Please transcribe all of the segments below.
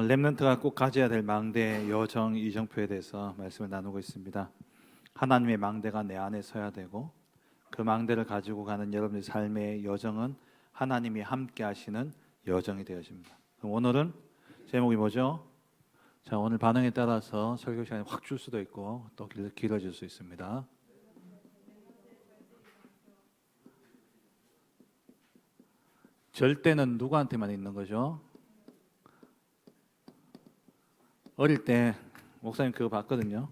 렘넌트가 꼭 가져야 될 망대, 여정, 이정표에 대해서 말씀을 나누고 있습니다. 하나님의 망대가 내 안에 서야 되고 그 망대를 가지고 가는 여러분의 삶의 여정은 하나님이 함께 하시는 여정이 되어집니다. 그럼 오늘은 제목이 뭐죠? 자, 오늘 반응에 따라서 설교 시간이 확 줄 수도 있고 또 길어질 수 있습니다. 절대는 누구한테만 있는 거죠? 어릴 때 목사님 그거 봤거든요.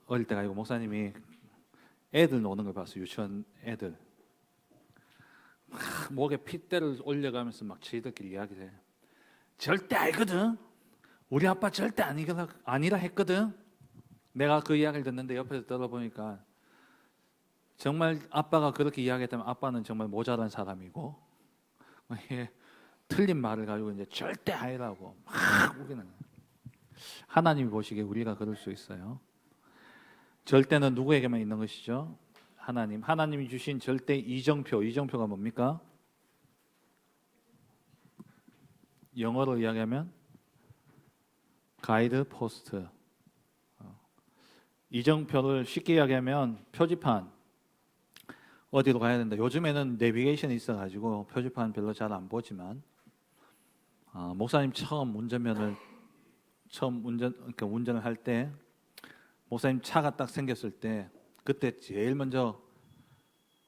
어릴 때가 아니고 목사님이 애들 노는 걸 봤어요. 유치원 애들 막 목에 핏대를 올려가면서 막 지들끼리 이야기해. 절대 알거든. 우리 아빠 절대 아니라 했거든. 내가 그 이야기를 듣는데 옆에서 들어보니까 정말 아빠가 그렇게 이야기했다면 아빠는 정말 모자란 사람이고 틀린 말을 가지고 이제 절대 아니라고 막 우기는 거예요. 하나님이 보시기에 우리가 그럴 수 있어요. 절대는 누구에게만 있는 것이죠? 하나님이 주신 절대 이정표가 뭡니까? 영어로 이야기하면 가이드 포스트. 이정표를 쉽게 이야기하면 표지판. 어디로 가야 된다. 요즘에는 내비게이션이 있어가지고 표지판 별로 잘 안 보지만 목사님 처음 운전을 할 때 목사님 차가 딱 생겼을 때 그때 제일 먼저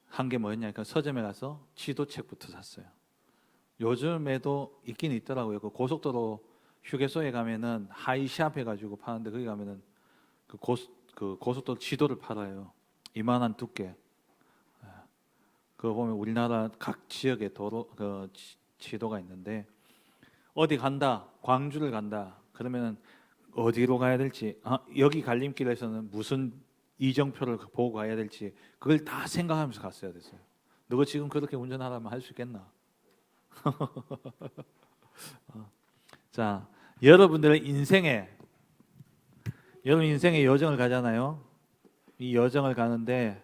한 게 뭐였냐니까 서점에 가서 지도책부터 샀어요. 요즘에도 있긴 있더라고요. 그 고속도로 휴게소에 가면은 하이샵 해가지고 파는데 거기 가면은 그 고속도로 지도를 팔아요. 이만한 두께. 그거 보면 우리나라 각 지역의 도로 지도가 있는데 어디 간다, 광주를 간다. 그러면 어디로 가야 될지, 여기 갈림길에서는 무슨 이정표를 보고 가야 될지 그걸 다 생각하면서 갔어야 됐어요. 너가 지금 그렇게 운전하라면 할 수 있겠나? 자, 여러분 인생의 여정을 가잖아요. 이 여정을 가는데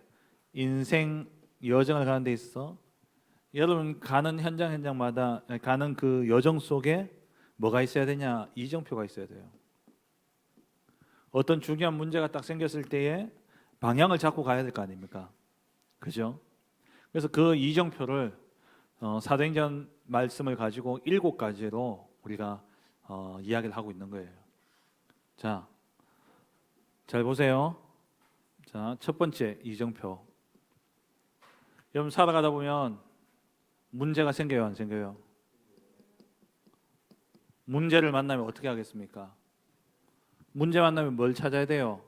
인생 여정을 가는 데 있어서 여러분 가는 현장마다 가는 그 여정 속에 뭐가 있어야 되냐? 이정표가 있어야 돼요. 어떤 중요한 문제가 딱 생겼을 때에 방향을 잡고 가야 될 거 아닙니까? 그죠? 그래서 그 이정표를 사도행전 말씀을 가지고 7가지로 우리가 이야기를 하고 있는 거예요. 자, 잘 보세요. 자, 첫 번째 이정표. 여러분 살아가다 보면 문제가 생겨요, 안 생겨요? 문제를 만나면 어떻게 하겠습니까? 문제 만나면 뭘 찾아야 돼요?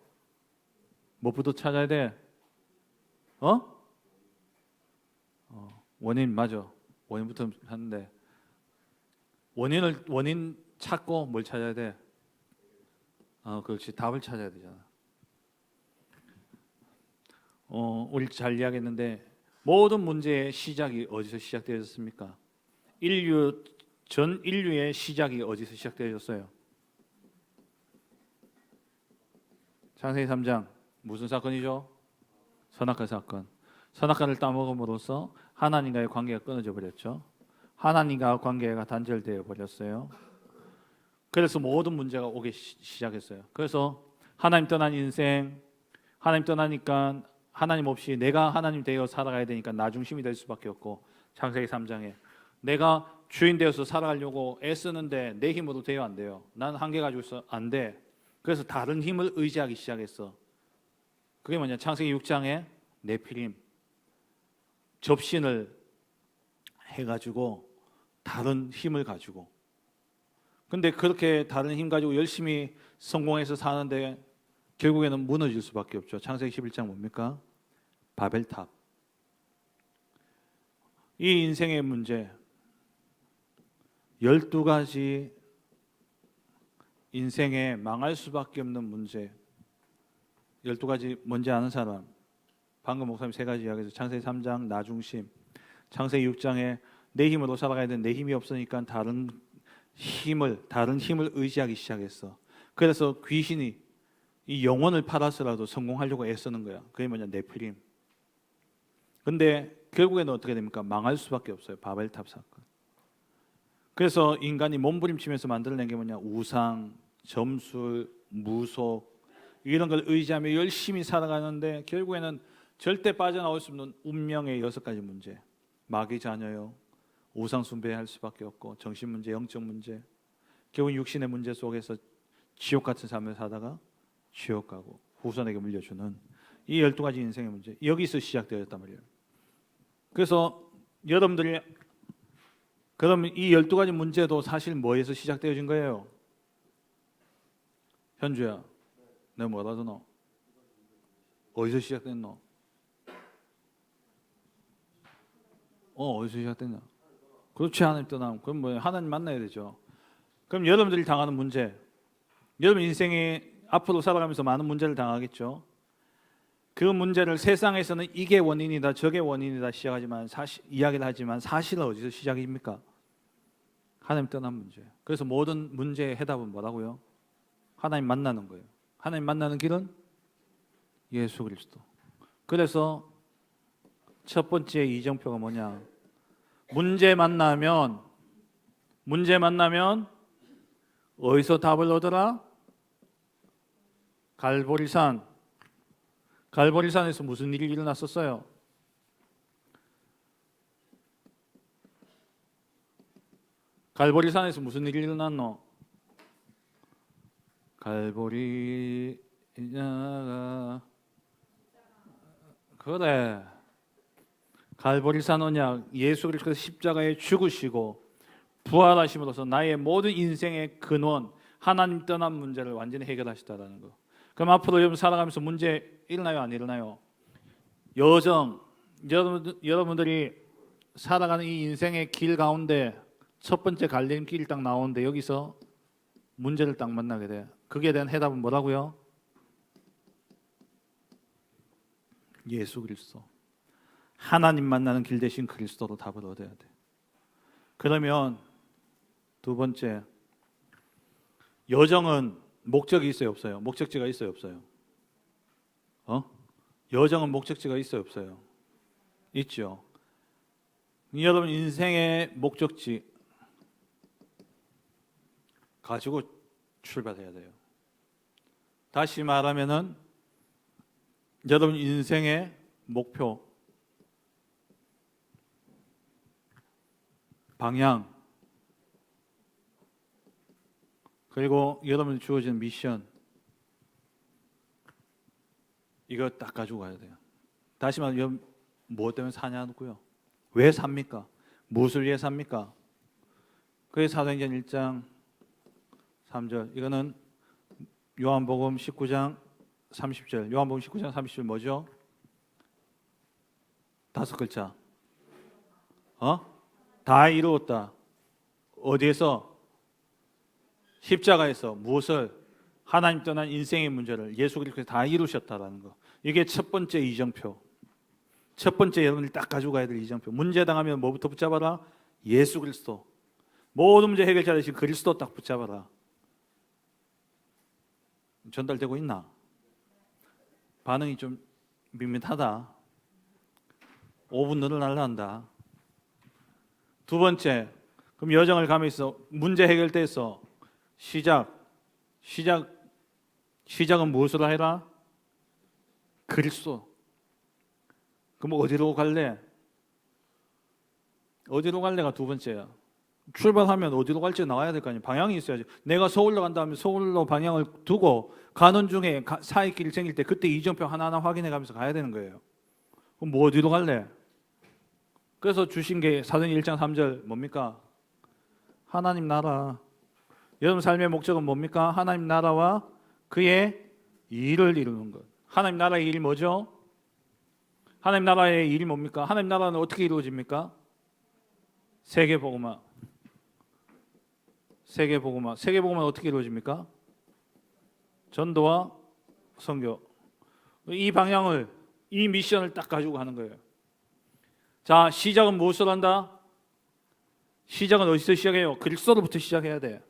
뭐부터 찾아야 돼? 원인 맞아. 원인부터 하는데 원인 찾고 뭘 찾아야 돼? 그렇지. 답을 찾아야 되잖아. 우리 잘 이야기했는데 모든 문제의 시작이 어디서 시작되었습니까? 전 인류의 시작이 어디서 시작되었어요? 창세기 3장 무슨 사건이죠? 선악과 사건. 선악과를 따먹음으로써 하나님과의 관계가 끊어져 버렸죠. 하나님과 관계가 단절되어 버렸어요. 그래서 모든 문제가 오기 시작했어요. 그래서 하나님 떠난 인생, 하나님 떠나니까 하나님 없이 내가 하나님 되어 살아가야 되니까 나 중심이 될 수밖에 없고, 창세기 3장에 내가 주인 되어서 살아가려고 애쓰는데 내 힘으로 되어 안 돼요. 난 한계 가지고 있어. 안 돼. 그래서 다른 힘을 의지하기 시작했어. 그게 뭐냐? 창세기 6장에 네피림 접신을 해가지고 다른 힘을 가지고, 근데 그렇게 다른 힘 가지고 열심히 성공해서 사는데 결국에는 무너질 수밖에 없죠. 창세기 11장 뭡니까? 바벨탑. 이 인생의 문제 12가지 인생에 망할 수밖에 없는 문제 12가지 뭔지 아는 사람? 방금 목사님 3가지 이야기해서 창세기 3장 나 중심, 창세기 6장에 내 힘으로 살아가야 되는 내 힘이 없으니까 다른 힘을 의지하기 시작했어. 그래서 귀신이 이 영혼을 팔아서라도 성공하려고 애쓰는 거야. 그게 뭐냐? 네피림. 근데 결국에는 어떻게 됩니까? 망할 수밖에 없어요. 바벨탑 사건. 그래서 인간이 몸부림치면서 만들어낸 게 뭐냐? 우상, 점술, 무속 이런 걸 의지하며 열심히 살아가는데 결국에는 절대 빠져나올 수 없는 운명의 6가지 문제. 마귀 자녀요, 우상 숭배할 수밖에 없고, 정신 문제, 영적 문제, 결국 육신의 문제 속에서 지옥 같은 삶을 살다가 지옥 가고 후손에게 물려주는 이 12가지 인생의 문제, 여기서 시작되었단 말이에요. 그래서 여러분들이 그러면 이 12가지 문제도 사실 뭐에서 시작되어진 거예요? 현주야, 내가 뭐라 하더노? 어디서 시작됐노? 어디서 시작됐냐? 그렇지, 하나님 떠남. 그럼 뭐 하나님 만나야 되죠. 그럼 여러분들이 당하는 문제, 여러분 인생에 앞으로 살아가면서 많은 문제를 당하겠죠. 그 문제를 세상에서는 이게 원인이다, 저게 원인이다 이야기를 하지만 사실은 어디서 시작입니까? 하나님 떠난 문제. 그래서 모든 문제의 해답은 뭐라고요? 하나님 만나는 거예요. 하나님 만나는 길은 예수 그리스도. 그래서 첫 번째 이정표가 뭐냐? 문제 만나면 어디서 답을 얻어라? 갈보리산에서 무슨 일이 일어났었어요? 갈보리산에서 무슨 일이 일어났노? 그래, 갈보리산 언약, 예수 그리스도 십자가에 죽으시고 부활하심으로써 나의 모든 인생의 근원, 하나님 떠난 문제를 완전히 해결하셨다는 거. 그럼 앞으로 여러분 살아가면서 문제 일어나요, 안 일어나요? 여정, 여러분들이 살아가는 이 인생의 길 가운데 첫 번째 갈림길이 딱 나오는데 여기서 문제를 딱 만나게 돼. 거기에 대한 해답은 뭐라고요? 예수 그리스도. 하나님 만나는 길 대신 그리스도로 답을 얻어야 돼. 그러면 두 번째, 여정은 목적이 있어요, 없어요? 목적지가 있어요, 없어요? 여정은 목적지가 있어요, 없어요? 있죠. 여러분 인생의 목적지 가지고 출발해야 돼요. 다시 말하면은 여러분 인생의 목표, 방향, 그리고 여러분이 주어진 미션, 이거 딱 가지고 가야 돼요. 다시 말하면 무엇 때문에 사냐고요? 왜 삽니까? 무엇을 위해 삽니까? 그게 사도행전 1장 3절. 이거는 요한복음 19장 30절. 요한복음 19장 30절 뭐죠? 5글자. 다 이루었다. 어디에서? 십자가에서. 무엇을? 하나님 떠난 인생의 문제를 예수 그리스도께서 다 이루셨다라는 거. 이게 첫 번째 이정표. 첫 번째 여러분들이 딱 가지고 가야 될 이정표. 문제 당하면 뭐부터 붙잡아라? 예수 그리스도. 모든 문제 해결자 되신 그리스도 딱 붙잡아라. 전달되고 있나? 반응이 좀 밋밋하다. 5분 늘어날라 한다. 두 번째, 그럼 여정을 가면서 문제 해결돼서 시작은 무엇으로 해라? 그리스도. 그럼 어디로 갈래? 어디로 갈래가 두 번째야. 출발하면 어디로 갈지 나와야 될 거 아니야. 방향이 있어야지. 내가 서울로 간다 하면 서울로 방향을 두고 가는 중에 사이길이 생길 때 그때 이정표 하나하나 확인해 가면서 가야 되는 거예요. 그럼 뭐 어디로 갈래? 그래서 주신 게 사도행전 1장 3절 뭡니까? 하나님 나라. 여러분 삶의 목적은 뭡니까? 하나님 나라와 그의 일을 이루는 것. 하나님 나라의 일이 뭐죠? 하나님 나라의 일이 뭡니까? 하나님 나라는 어떻게 이루어집니까? 세계복음화. 세계복음화는 어떻게 이루어집니까? 전도와 선교. 이 방향을, 이 미션을 딱 가지고 가는 거예요. 자, 시작은 무엇으로 한다? 시작은 어디서 시작해요? 그리스도로부터 시작해야 돼.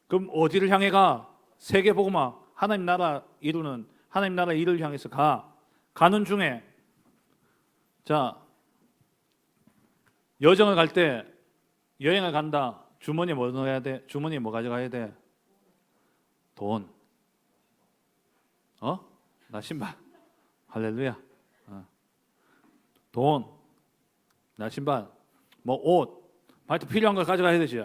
그럼 어디를 향해 가? 세계복음화, 하나님 나라 이루는, 하나님 나라 일을 향해서 가. 가는 중에, 자, 여정을 갈 때, 여행을 간다. 주머니에 뭐 넣어야 돼? 주머니에 뭐 가져가야 돼? 돈. 나 신발. 할렐루야. 돈. 나 신발. 뭐 옷. 하여튼 필요한 걸 가져가야 되지.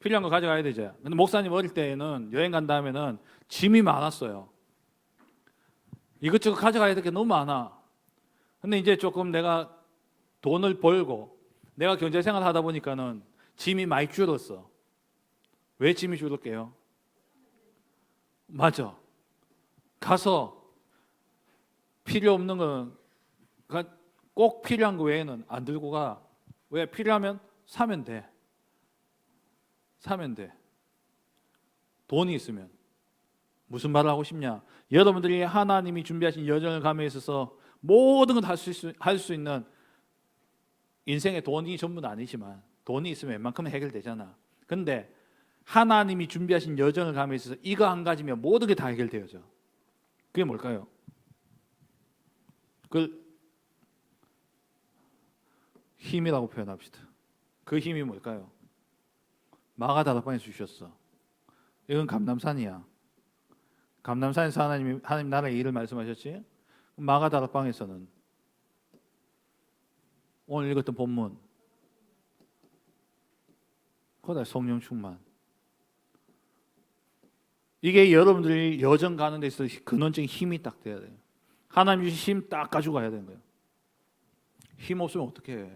필요한 거 가져가야 되죠. 근데 목사님 어릴 때에는 여행 간 다음에는 짐이 많았어요. 이것저것 가져가야 될 게 너무 많아. 근데 이제 조금 내가 돈을 벌고 내가 경제생활 하다 보니까는 짐이 많이 줄었어. 왜 짐이 줄었게요? 맞아. 가서 필요 없는 건 꼭 필요한 거 외에는 안 들고 가. 왜? 필요하면 사면 돼. 사면 돼. 돈이 있으면. 무슨 말을 하고 싶냐? 여러분들이 하나님이 준비하신 여정을 감에 있어서 모든 걸 할 수 있는 인생의 돈이 전부는 아니지만 돈이 있으면 웬만큼은 해결되잖아. 근데 하나님이 준비하신 여정을 감에 있어서 이거 한 가지면 모든 게 다 해결되어져. 그게 뭘까요? 그 힘이라고 표현합시다. 그 힘이 뭘까요? 마가다락방에 주셨어. 이건 감람산이야. 감람산에서 하나님 나라의 일을 말씀하셨지. 마가다락방에서는 오늘 읽었던 본문 거다 성령 충만. 이게 여러분들이 여정 가는 데 있어서 근원적인 힘이 딱 돼야 돼요. 하나님 주신 힘 딱 가지고 가야 되는 거예요. 힘 없으면 어떻게 해?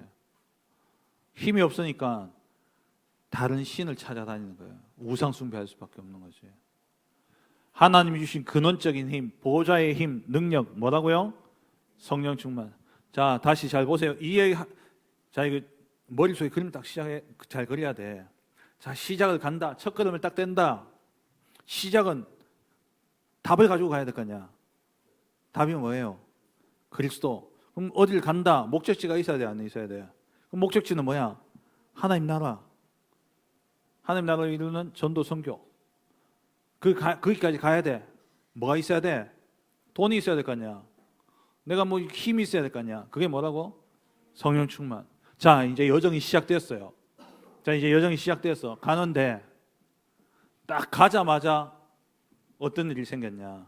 힘이 없으니까 다른 신을 찾아다니는 거예요. 우상 숭배할 수밖에 없는 거지. 하나님이 주신 근원적인 힘, 보좌의 힘, 능력 뭐라고요? 성령 충만. 자, 다시 잘 보세요. 자, 이거 머릿속에 그림 딱 잘 그려야 돼. 자, 시작을 간다. 첫 걸음을 딱 뗀다. 시작은 답을 가지고 가야 될 거 아니야. 답이 뭐예요? 그리스도. 그럼 어딜 간다. 목적지가 있어야 돼, 안 있어야 돼? 그럼 목적지는 뭐야? 하나님 나라. 하나님 나라를 이루는 전도 선교. 거기까지 가야 돼. 뭐가 있어야 돼? 돈이 있어야 될 거 아니야. 내가 뭐 힘이 있어야 될 거 아니야. 그게 뭐라고? 성령 충만. 자, 이제 여정이 시작됐어요. 자, 이제 여정이 시작됐어. 가는데 딱 가자마자 어떤 일이 생겼냐?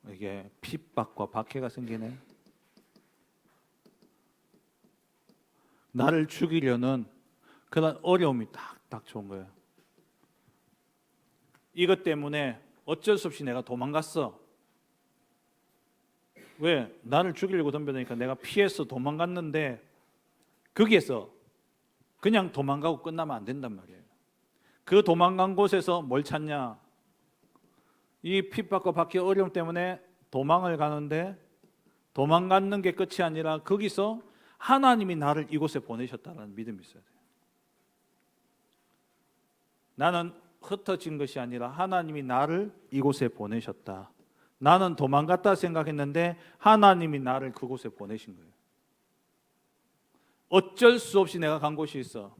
이게 핍박과 박해가 생기네. 나를 죽이려는 그런 어려움이 딱 좋은 거예요. 이것 때문에 어쩔 수 없이 내가 도망갔어. 왜? 나를 죽이려고 덤벼드니까 내가 피해서 도망갔는데 거기에서 그냥 도망가고 끝나면 안 된단 말이에요. 그 도망간 곳에서 뭘 찾냐? 이 핍박과 박해 어려움 때문에 도망을 가는데 도망가는 게 끝이 아니라 거기서 하나님이 나를 이곳에 보내셨다는 믿음이 있어야 돼요. 나는 흩어진 것이 아니라 하나님이 나를 이곳에 보내셨다. 나는 도망갔다 생각했는데 하나님이 나를 그곳에 보내신 거예요. 어쩔 수 없이 내가 간 곳이 있어.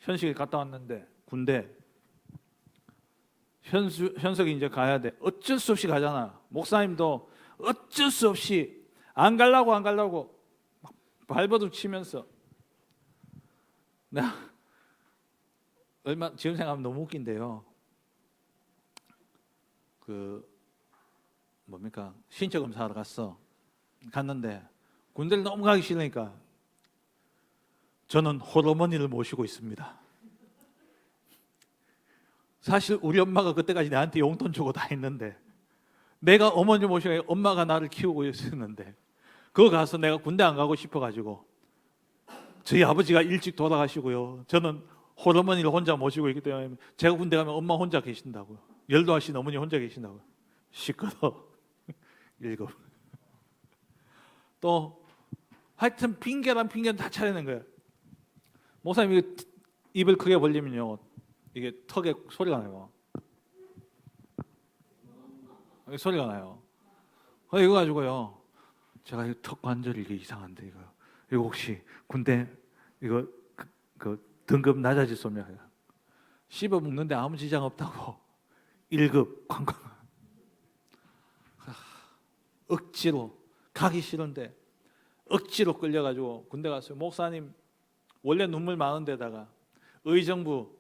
현식이 갔다 왔는데 군대. 현석이 이제 가야 돼. 어쩔 수 없이 가잖아. 목사님도 어쩔 수 없이 안 가려고 막 발버둥 치면서 내가 지금 생각하면 너무 웃긴데요. 신체 검사하러 갔는데 군대를 너무 가기 싫으니까 저는 홀어머니를 모시고 있습니다. 사실 우리 엄마가 그때까지 나한테 용돈 주고 다 했는데 내가 어머니 모시고 엄마가 나를 키우고 있었는데 그거 가서 내가 군대 안 가고 싶어가지고 저희 아버지가 일찍 돌아가시고요. 저는 홀어머니를 혼자 모시고 있기 때문에 제가 군대 가면 엄마 혼자 계신다고요. 열도 하신 어머니 혼자 계신다고요. 시끄러. 읽어. 또 하여튼 핑계란 핑계는 다 차리는 거예요. 목사님 이거 입을 크게 벌리면요 이게 턱에 소리가 나요. 소리가 나요. 이거 가지고요 제가 턱 관절이 이게 이상한데 이거 혹시 군대 이거 그 등급 낮아질 수 없냐? 씹어 먹는데 아무 지장 없다고 1급 관광. 억지로 가기 싫은데 억지로 끌려가지고 군대 갔어요. 목사님 원래 눈물 많은 데다가 의정부,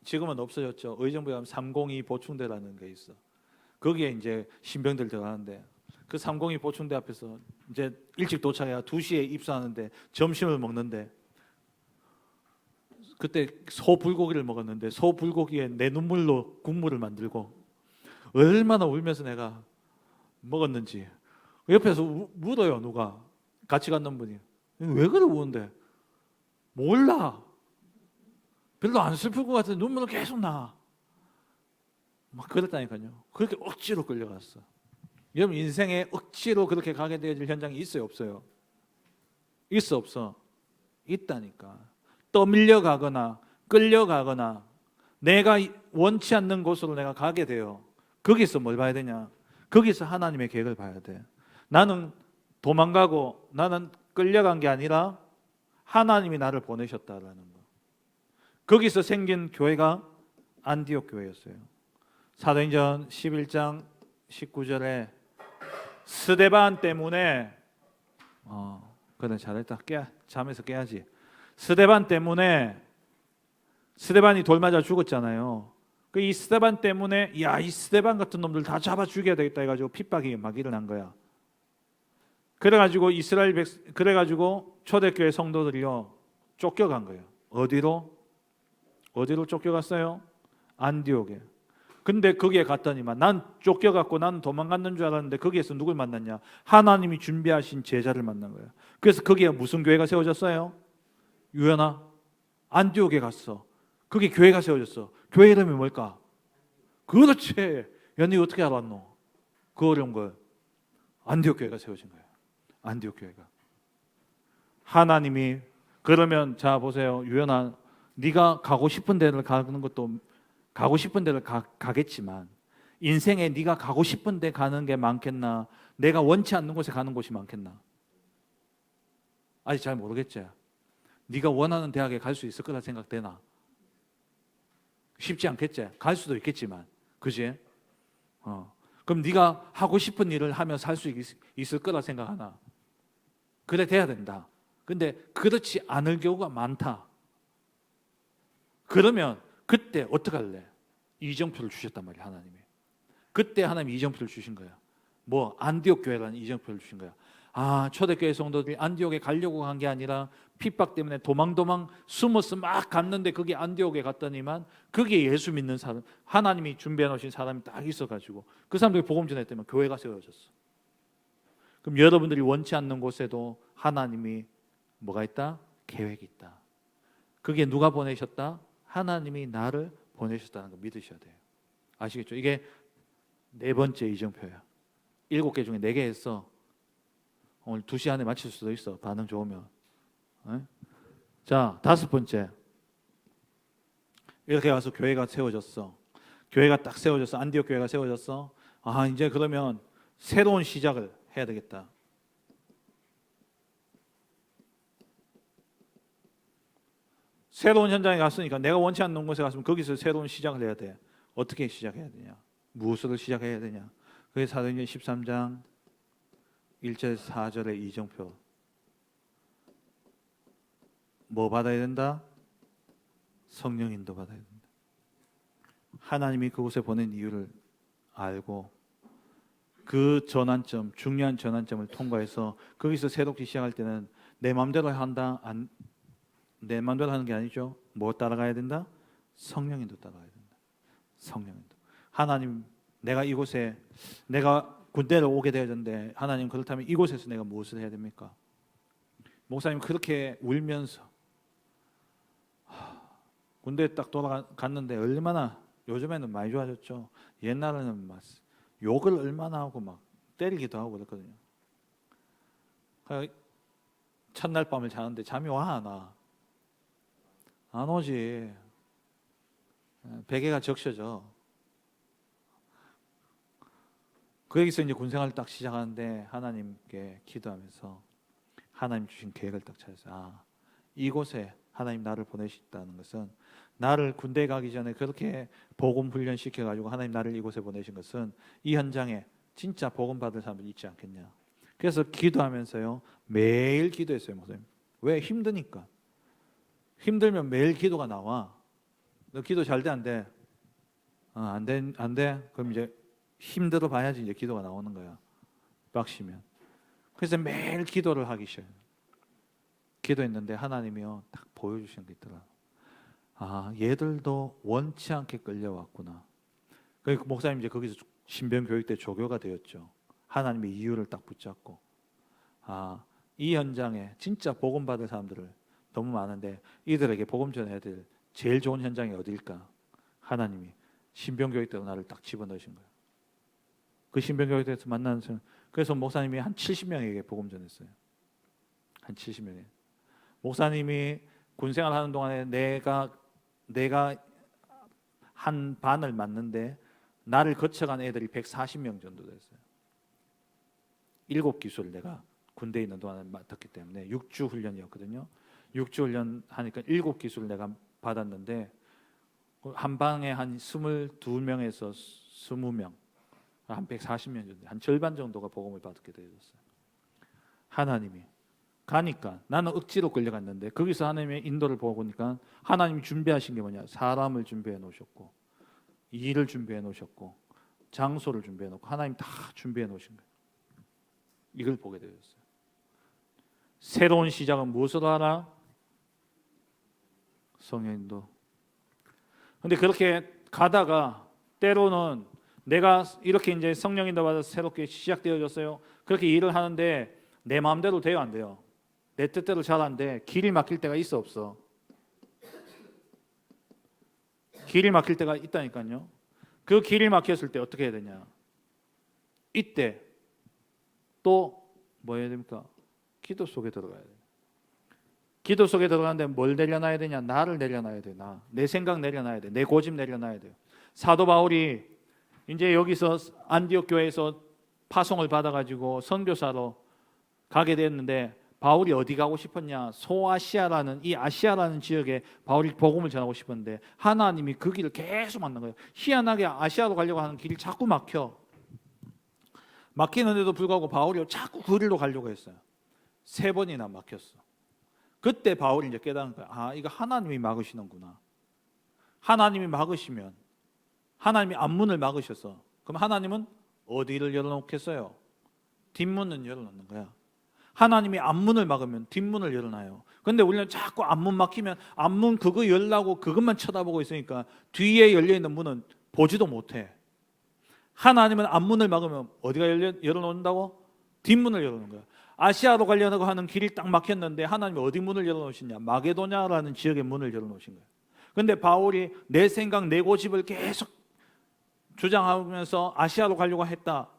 지금은 없어졌죠. 의정부에 가면 302 보충대라는 게 있어. 거기에 이제 신병들 들어가는데 그 302 보충대 앞에서 이제 일찍 도착해야 2시에 입사하는데 점심을 먹는데 그때 소 불고기를 먹었는데 소 불고기에 내 눈물로 국물을 만들고 얼마나 울면서 내가 먹었는지 옆에서 울어요. 누가 같이 갔는 분이. 왜 그래 우는데? 몰라. 별로 안 슬플 것 같은데 눈물은 계속 나. 막 그랬다니까요. 그렇게 억지로 끌려갔어. 여러분 인생에 억지로 그렇게 가게 되어질 현장이 있어요 없어요? 있어 없어? 있다니까. 떠밀려가거나 끌려가거나 내가 원치 않는 곳으로 내가 가게 돼요. 거기서 뭘 봐야 되냐? 거기서 하나님의 계획을 봐야 돼. 나는 도망가고 나는 끌려간 게 아니라 하나님이 나를 보내셨다라는 거. 거기서 생긴 교회가 안디옥 교회였어요. 사도행전 11장 19절에 스데반 때문에 그래 잘했다. 잠에서 깨야지. 스데반 때문에 스데반이 돌 맞아 죽었잖아요. 그 이 스데반 때문에 이 스데반 같은 놈들 다 잡아 죽여야 되겠다 해가지고 핍박이 막 일어난 거야. 그래가지고 그래가지고 초대교회 성도들이요 쫓겨간 거예요. 어디로 쫓겨갔어요? 안디옥에. 근데 거기에 갔더니만 난 쫓겨갔고 난 도망갔는 줄 알았는데 거기에서 누굴 만났냐? 하나님이 준비하신 제자를 만난 거예요. 그래서 거기에 무슨 교회가 세워졌어요? 유연아 안디옥에 갔어. 거기 교회가 세워졌어. 교회 이름이 뭘까? 그렇지. 연이 어떻게 알았노? 그 어려운 걸. 안디옥 교회가 세워진 거예요. 안디옥 교회가. 하나님이 그러면 자 보세요. 유연아 네가 가고 싶은 데를 가는 것도 가고 싶은 데를 가겠지만 인생에 네가 가고 싶은 데 가는 게 많겠나? 내가 원치 않는 곳에 가는 곳이 많겠나? 아직 잘 모르겠지. 네가 원하는 대학에 갈 수 있을 거라 생각되나? 쉽지 않겠지. 갈 수도 있겠지만, 그지? 그럼 네가 하고 싶은 일을 하며 살 수 있을 거라 생각하나? 그래 돼야 된다. 근데 그렇지 않을 경우가 많다. 그러면 그때 어떻게 할래? 이정표를 주셨단 말이야 하나님이. 그때 하나님이 이정표를 주신 거야. 뭐 안디옥 교회라는 이정표를 주신 거야. 초대교회 성도들이 안디옥에 가려고 간 게 아니라 핍박 때문에 도망 숨어서 막 갔는데 거기 안디옥에 갔더니만 거기에 예수 믿는 사람, 하나님이 준비해 놓으신 사람이 딱 있어가지고 그 사람들이 복음 전했다면 교회가 세워졌어. 그럼 여러분들이 원치 않는 곳에도 하나님이 뭐가 있다? 계획이 있다. 그게 누가 보내셨다? 하나님이 나를 보내셨다는 거 믿으셔야 돼요. 아시겠죠? 이게 4번째 이정표야. 7개 중에 4개 했어. 오늘 2시 안에 마칠 수도 있어. 반응 좋으면. 자, 5번째. 이렇게 가서 교회가 세워졌어. 교회가 딱 세워졌어. 안디옥 교회가 세워졌어. 이제 그러면 새로운 시작을 해야 되겠다. 새로운 현장에 갔으니까 내가 원치 않는 곳에 갔으면 거기서 새로운 시작을 해야 돼. 어떻게 시작해야 되냐? 무엇으로 시작해야 되냐? 그게 사도행전 13장 1절 4절의 이정표. 뭐 받아야 된다? 성령 인도 받아야 된다. 하나님이 그곳에 보낸 이유를 알고 그 전환점, 중요한 전환점을 통과해서 거기서 새롭게 시작할 때는 내 마음대로 한다? 내 마음대로 하는 게 아니죠. 뭐 따라가야 된다? 성령 인도 따라가야 된다. 성령 인도. 하나님, 내가 이곳에 내가 군대를 오게 되었는데 하나님 그렇다면 이곳에서 내가 무엇을 해야 됩니까? 목사님 그렇게 울면서 군대에 딱 돌아갔는데 얼마나 요즘에는 많이 좋아졌죠. 옛날에는 막 욕을 얼마나 하고 막 때리기도 하고 그랬거든요. 첫날 밤을 자는데 잠이 와 안 와? 안 오지. 베개가 적셔져. 거기서 이제 군생활을 딱 시작하는데 하나님께 기도하면서 하나님 주신 계획을 딱 찾아서 이곳에 하나님 나를 보내셨다는 것은 나를 군대 가기 전에 그렇게 복음 훈련 시켜가지고 하나님 나를 이곳에 보내신 것은 이 현장에 진짜 복음 받을 사람들이 있지 않겠냐. 그래서 기도하면서요 매일 기도했어요. 목사님. 왜? 힘드니까. 힘들면 매일 기도가 나와. 너 기도 잘 돼, 안 돼? 안 돼? 그럼 이제 힘들어 봐야지 이제 기도가 나오는 거야. 빡시면. 그래서 매일 기도를 하기 시작해요. 기도했는데 하나님이요 딱 보여주시는 게 있더라. 얘들도 원치 않게 끌려왔구나. 그 목사님 이제 거기서 신병교육 때 조교가 되었죠. 하나님의 이유를 딱 붙잡고 이 현장에 진짜 복음 받을 사람들을 너무 많은데 이들에게 복음 전해야 될 제일 좋은 현장이 어디일까? 하나님이 신병교육 때 나를 딱 집어넣으신 거예요. 그 신병교육 때에서 만나는 사람, 그래서 목사님이 한 70명에게 복음 전했어요. 한 70명에. 목사님이 군생활 하는 동안에 내가 한 반을 맡는데 나를 거쳐간 애들이 140명 정도 됐어요. 7기수를 내가 군대에 있는 동안에 맡았기 때문에 6주 훈련이었거든요. 6주 훈련 하니까 7기수를 내가 받았는데 한 방에 한 22명에서 20명, 한 140명 정도, 한 절반 정도가 복음을 받게 되었어요. 하나님이 가니까 나는 억지로 끌려갔는데 거기서 하나님의 인도를 보니까 하나님이 준비하신 게 뭐냐? 사람을 준비해 놓으셨고 일을 준비해 놓으셨고 장소를 준비해 놓고 하나님 다 준비해 놓으신 거예요. 이걸 보게 되었어요. 새로운 시작은 무엇으로 하나? 성령인도. 근데 그렇게 가다가 때로는 내가 이렇게 이제 성령인도 받아서 새롭게 시작되어졌어요. 그렇게 일을 하는데 내 마음대로 돼요, 안 돼요? 내 뜻대로 잘 안 돼. 길이 막힐 때가 있어, 없어? 길이 막힐 때가 있다니까요. 그 길이 막혔을 때 어떻게 해야 되냐? 이때 또 뭐 해야 됩니까? 기도 속에 들어가야 돼요. 기도 속에 들어가는데 뭘 내려놔야 되냐? 나를 내려놔야 돼. 내 생각 내려놔야 돼. 내 고집 내려놔야 돼요. 사도 바울이 이제 여기서 안디옥 교회에서 파송을 받아가지고 선교사로 가게 됐는데 바울이 어디 가고 싶었냐? 소아시아라는 이 아시아라는 지역에 바울이 복음을 전하고 싶었는데 하나님이 그 길을 계속 만난 거예요. 희한하게 아시아로 가려고 하는 길이 자꾸 막혀. 막히는데도 불구하고 바울이 자꾸 그 길로 가려고 했어요. 3번이나 막혔어. 그때 바울이 이제 깨달은 거야. 이거 하나님이 막으시는구나. 하나님이 막으시면 하나님이 앞문을 막으셔서 그럼 하나님은 어디를 열어놓겠어요? 뒷문은 열어놓는 거야. 하나님이 앞문을 막으면 뒷문을 열어놔요. 근데 우리는 자꾸 앞문 막히면 앞문 그거 열라고 그것만 쳐다보고 있으니까 뒤에 열려있는 문은 보지도 못해. 하나님은 앞문을 막으면 어디가 열어놓는다고? 뒷문을 열어놓는 거야. 아시아로 가려고 하는 길이 딱 막혔는데 하나님이 어디 문을 열어놓으시냐? 마게도냐라는 지역의 문을 열어놓으신 거예요. 근데 바울이 내 생각, 내 고집을 계속 주장하면서 아시아로 가려고 했다.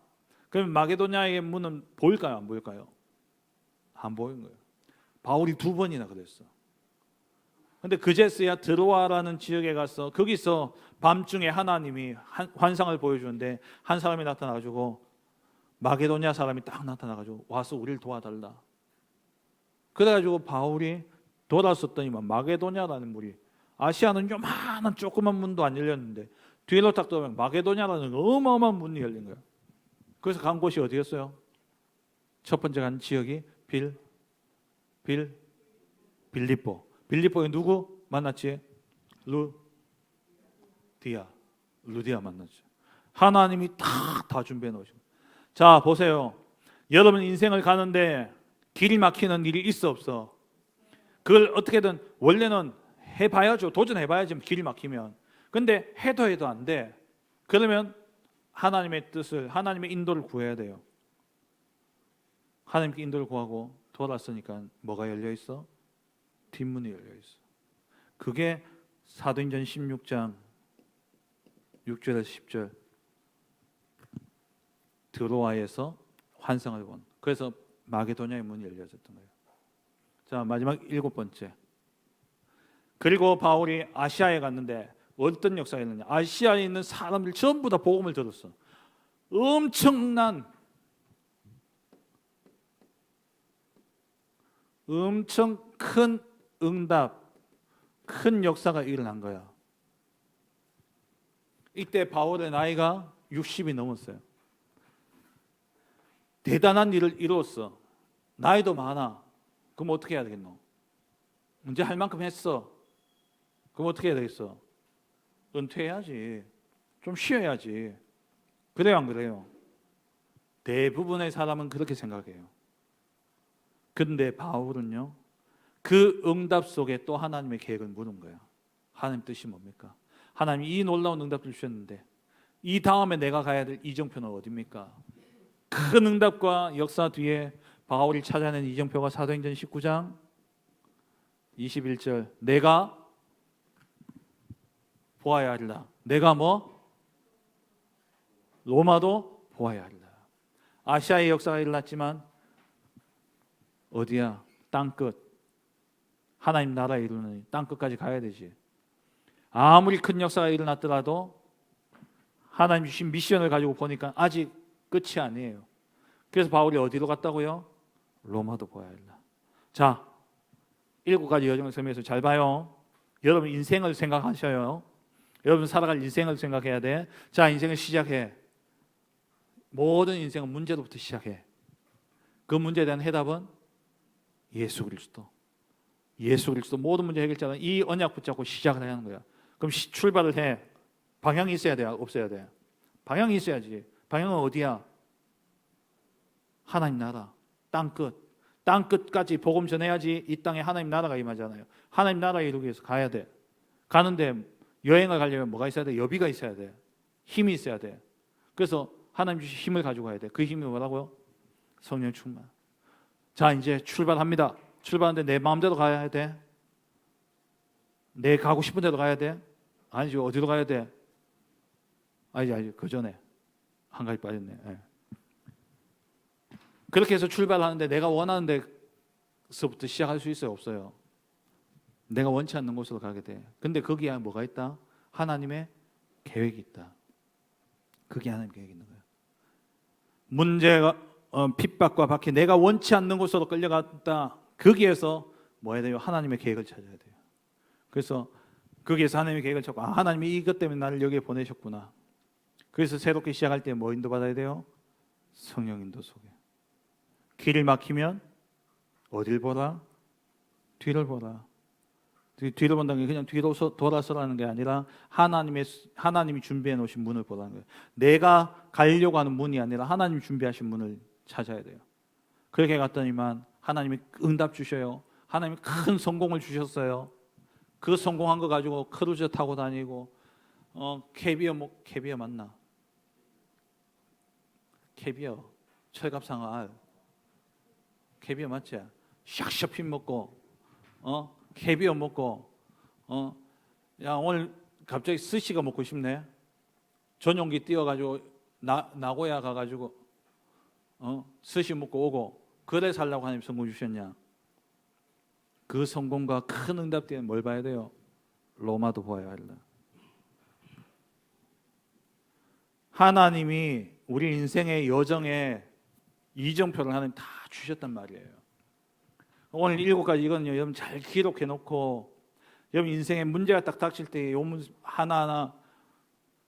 그러면 마게도냐의 문은 보일까요? 안 보일까요? 안 보이는 거예요. 바울이 2번이나 그랬어. 근데 그제서야 드로아라는 지역에 가서 거기서 밤중에 하나님이 환상을 보여주는데 한 사람이 나타나가지고 마게도냐 사람이 딱 나타나가지고 와서 우리를 도와달라. 그래가지고 바울이 돌아섰더니만 마게도냐라는 물이 아시아는 요만한 조그만 문도 안 열렸는데 뒤로 딱 돌아보면 마게도냐라는 어마어마한 문이 열린 거예요. 그래서 간 곳이 어디였어요? 첫 번째 간 지역이 빌립보. 빌립보에 누구 만났지? 루디아 만났죠. 하나님이 다 준비해 놓으신 거예요. 자, 보세요. 여러분 인생을 가는데 길이 막히는 일이 있어 없어? 그걸 어떻게든 원래는 해봐야죠. 도전해봐야지 길이 막히면. 근데 해도 안 돼. 그러면 하나님의 뜻을, 하나님의 인도를 구해야 돼요. 하나님께 인도를 구하고 돌았으니까 뭐가 열려있어? 뒷문이 열려있어. 그게 사도행전 16장 6절에서 10절 드로아에서 환상을 본. 그래서 마게도냐의 문이 열려졌던 거예요. 자, 마지막 7번째. 그리고 바울이 아시아에 갔는데 어떤 역사가 있느냐? 아시아에 있는 사람들 전부 다 복음을 들었어. 엄청 큰 응답, 큰 역사가 일어난 거야. 이때 바울의 나이가 60이 넘었어요. 대단한 일을 이루었어. 나이도 많아. 그럼 어떻게 해야 되겠노? 이제 할 만큼 했어. 그럼 어떻게 해야 되겠어? 은퇴해야지. 좀 쉬어야지. 그래요, 안 그래요? 대부분의 사람은 그렇게 생각해요. 근데 바울은요, 그 응답 속에 또 하나님의 계획을 묻는 거예요. 하나님 뜻이 뭡니까? 하나님이 이 놀라운 응답을 주셨는데 이 다음에 내가 가야 될 이정표는 어디입니까? 큰 응답과 역사 뒤에 바울이 찾아낸 이정표가 사도행전 19장 21절, 내가 보아야 하리라. 내가 뭐? 로마도 보아야 하리라. 아시아의 역사가 일어났지만 어디야? 땅끝. 하나님 나라에 이르는 땅끝까지 가야 되지. 아무리 큰 역사가 일어났더라도 하나님 주신 미션을 가지고 보니까 아직 끝이 아니에요. 그래서 바울이 어디로 갔다고요? 로마도 보아야 한다. 자, 7가지 여정을 설명해서 잘 봐요. 여러분 인생을 생각하셔요. 여러분 살아갈 인생을 생각해야 돼. 자, 인생을 시작해. 모든 인생은 문제로부터 시작해. 그 문제에 대한 해답은 예수 그리스도. 예수 그리스도 모든 문제 해결자는 이 언약 붙잡고 시작을 해야 하는 거야. 그럼 출발을 해. 방향이 있어야 돼, 없어야 돼? 방향이 있어야지. 방향은 어디야? 하나님 나라, 땅끝. 땅끝까지 복음 전해야지 이 땅에 하나님 나라가 임하잖아요. 하나님 나라에 이루기 위해서 가야 돼. 가는데 여행을 가려면 뭐가 있어야 돼? 여비가 있어야 돼. 힘이 있어야 돼. 그래서 하나님 주신 힘을 가지고 가야 돼. 그 힘이 뭐라고요? 성령 충만. 자, 이제 출발합니다. 출발하는데 내 마음대로 가야 돼? 내 가고 싶은 데로 가야 돼? 아니죠. 어디로 가야 돼? 아니, 그 전에 한 가지 빠졌네. 네. 그렇게 해서 출발하는데 내가 원하는 데서부터 시작할 수 있어요? 없어요? 내가 원치 않는 곳으로 가게 돼. 근데 거기에 뭐가 있다? 하나님의 계획이 있다. 그게 하나님의 계획이 있는 거예요. 문제가 핍박과 박해, 내가 원치 않는 곳으로 끌려갔다. 거기에서 뭐 해야 돼요? 하나님의 계획을 찾아야 돼요. 그래서 거기에서 하나님의 계획을 찾고, 하나님이 이것 때문에 나를 여기에 보내셨구나. 그래서 새롭게 시작할 때 뭐 인도받아야 돼요? 성령 인도 속에. 길을 막히면 어딜 보라? 뒤를 보라. 뒤를 본다는 게 그냥 뒤로 돌아서라는 게 아니라 하나님이 준비해 놓으신 문을 보라는 거예요. 내가 가려고 하는 문이 아니라 하나님이 준비하신 문을 찾아야 돼요. 그렇게 갔더니만 하나님이 응답 주셔요. 하나님이 큰 성공을 주셨어요. 그 성공한 거 가지고 크루즈 타고 다니고 캐비어 맞나? 캐비어 철갑상어 캐비어 맞지? 샥 먹고 캐비어 먹고 야 오늘 갑자기 스시가 먹고 싶네. 전용기 띄워가지고 나고야 가가지고 스시 먹고 오고 그래 살라고 하나님 성공 주셨냐? 그 성공과 큰 응답 뒤에 뭘 봐야 돼요? 로마도 보아야 한다. 하나님이 우리 인생의 여정에 이정표를 하나님 다 주셨단 말이에요. 오늘 7가지 이거는요, 여러분 잘 기록해 놓고 여러분 인생에 문제가 딱 닥칠 때 요 하나하나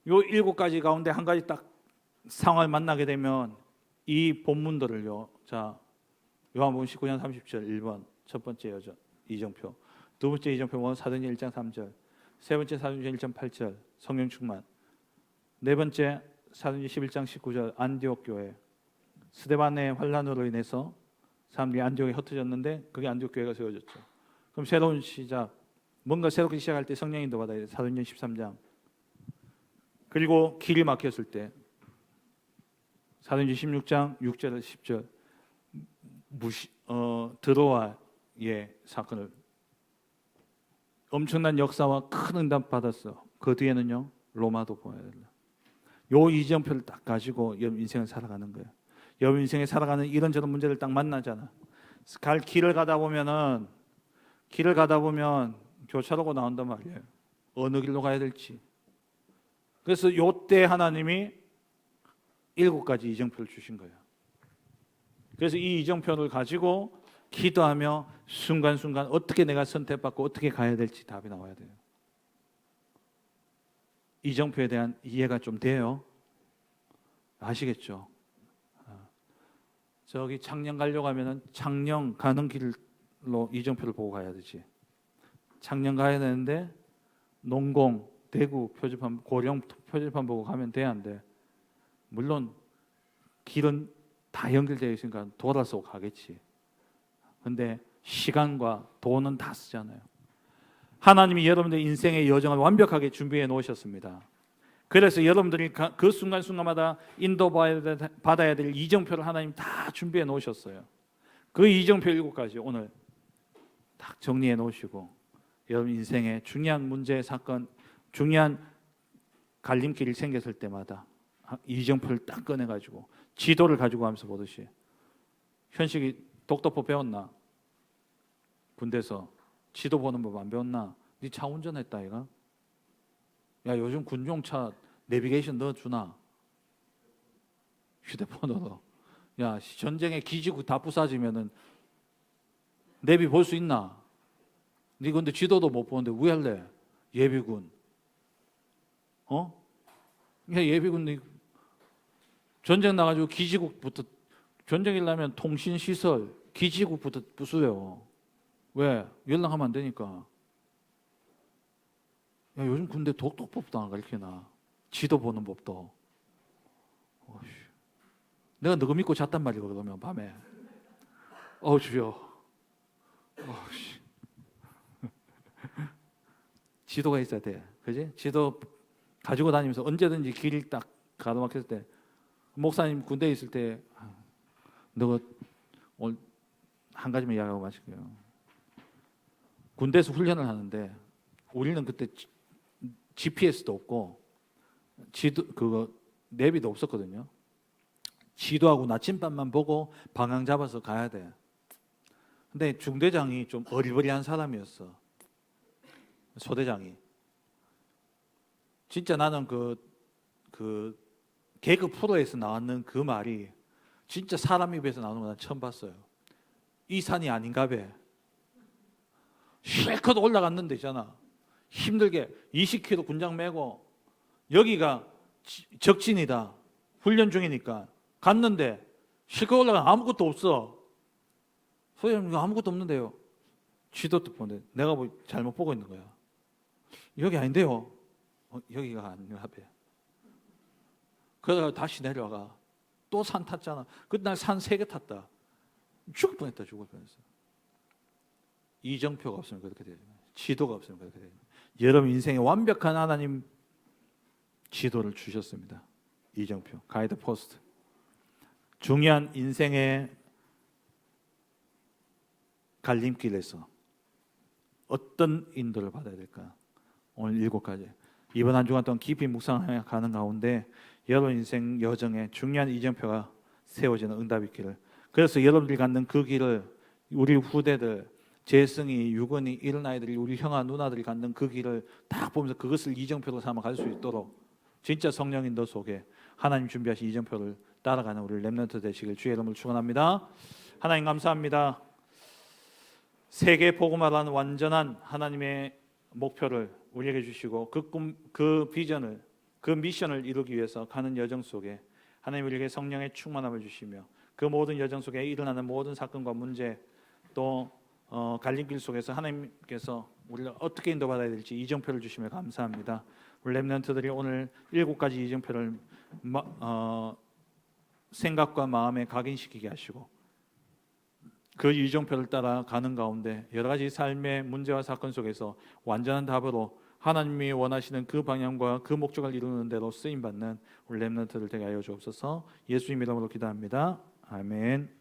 요 7가지 가운데 한 가지 딱 상황을 만나게 되면 이 본문들을요. 자, 요한복음 19장 30절 1번 첫 번째 여정 이정표, 두 번째 이정표는 사도행전 1장 3절, 세 번째 사도행전 1장 8절 성령 충만, 네 번째 사도행전 11장 19절 안디옥 교회, 스데반의 환란으로 인해서 사람들이 안디옥에 흩어졌는데 그게 안디옥 교회가 세워졌죠. 그럼 새로운 시작, 뭔가 새롭게 시작할 때 성령 인도 받아야 돼. 사도행전 13장. 그리고 길이 막혔을 때 사도행전 16장 6절 10절 드로아의 사건을 엄청난 역사와 큰 응답 받았어. 그 뒤에는요 로마도 보아야 된다. 요 이정표를 딱 가지고 여러분 인생을 살아가는 거예요. 여러분 인생에 살아가는 이런저런 문제를 딱 만나잖아. 길을 가다 보면 교차로가 나온단 말이에요. 어느 길로 가야 될지. 그래서 요때 하나님이 7가지 이정표를 주신 거예요. 그래서 이 이정표를 가지고 기도하며 순간순간 어떻게 내가 선택받고 어떻게 가야 될지 답이 나와야 돼요. 이정표에 대한 이해가 좀 돼요? 아시겠죠? 저기 창녕 가려고 하면은 창녕 가는 길로 이정표를 보고 가야 되지. 창녕 가야 되는데 농공, 대구 표지판, 고령 표지판 보고 가면 돼, 안 돼? 물론 길은 다 연결되어 있으니까 돌아서 가겠지. 근데 시간과 돈은 다 쓰잖아요. 하나님이 여러분들 인생의 여정을 완벽하게 준비해 놓으셨습니다. 그래서 여러분들이 그 순간순간마다 인도받아야 될 이정표를 하나님 다 준비해 놓으셨어요. 그 이정표 7가지 오늘 딱 정리해 놓으시고 여러분 인생의 중요한 문제, 사건, 중요한 갈림길이 생겼을 때마다 이정표를 딱 꺼내가지고 지도를 가지고 가면서 보듯이. 현식이 독도법 배웠나? 군대에서 지도 보는 법 안 배웠나? 네 차 운전했다 이가? 야, 요즘 군용차 내비게이션 넣어주나? 휴대폰으로. 야, 전쟁에 기지국 다 부사지면은 내비 볼 수 있나? 네 근데 지도도 못 보는데 왜 할래? 예비군. 야, 예비군 전쟁 나가지고 기지국부터 전쟁이려면 통신 시설 기지국부터 부수요. 왜? 연락하면 안 되니까. 야, 요즘 군대 독도법도 안 가르치나? 지도 보는 법도. 내가 너거 믿고 잤단 말이야 그러면 밤에. 주여. 지도가 있어야 돼, 그지? 지도 가지고 다니면서 언제든지 길 딱 가로막혔을 때, 목사님 군대에 있을 때, 너가 오늘 한 가지만 이야기하고 마실게요. 군대에서 훈련을 하는데 우리는 그때 GPS도 없고 지도 그거 내비도 없었거든요. 지도하고 나침반만 보고 방향 잡아서 가야 돼. 근데 중대장이 좀 어리버리한 사람이었어. 소대장이. 진짜 나는 그 개그 프로에서 나왔는 그 말이 진짜 사람 입에서 나오는 거 난 처음 봤어요. 이 산이 아닌가 봐. 실컷 올라갔는데 있잖아. 힘들게 20km 군장 메고 여기가 적진이다. 훈련 중이니까 갔는데 실컷 올라가 아무것도 없어. 소장님 아무것도 없는데요. 지도도 보는데 내가 뭐 잘못 보고 있는 거야. 여기 아닌데요. 여기가 아닌가 봐. 그러다가 다시 내려가. 또 산 탔잖아. 그날 산 3개 탔다. 죽을 뻔했다. 죽을 뻔했어. 이정표가 없으면 그렇게 되죠. 지도가 없으면 그렇게 되죠. 여러분 인생에 완벽한 하나님 지도를 주셨습니다. 이정표, 가이드 포스트. 중요한 인생의 갈림길에서 어떤 인도를 받아야 될까? 오늘 7가지. 이번 한 주간 동안 깊이 묵상하며 가는 가운데 여러분 인생 여정에 중요한 이정표가 세워지는 응답이 있기를. 그래서 여러분들이 갖는 그 길을 우리 후대들, 재승이, 유건이 이런 아이들이 우리 형아 누나들이 갖는 그 길을 딱 보면서 그것을 이정표로 삼아 갈 수 있도록 진짜 성령 인도 속에 하나님 준비하신 이정표를 따라가는 우리 렘넌트 되시길 주의 이름으로 축원합니다. 하나님 감사합니다. 세계 복음화라는 완전한 하나님의 목표를 우리에게 주시고 그 꿈, 그 비전을, 그 미션을 이루기 위해서 가는 여정 속에 하나님 우리에게 성령의 충만함을 주시며 그 모든 여정 속에 일어나는 모든 사건과 문제 또 갈림길 속에서 하나님께서 우리를 어떻게 인도받아야 될지 이정표를 주시며 감사합니다. 우리 렘넌트들이 오늘 7가지 이정표를 생각과 마음에 각인시키게 하시고 그 이정표를 따라 가는 가운데 여러 가지 삶의 문제와 사건 속에서 완전한 답으로 하나님이 원하시는 그 방향과 그 목적을 이루는 대로 쓰임받는 우리 렘넌트들 되게 하여 주옵소서. 예수님 이름으로 기도합니다. 아멘.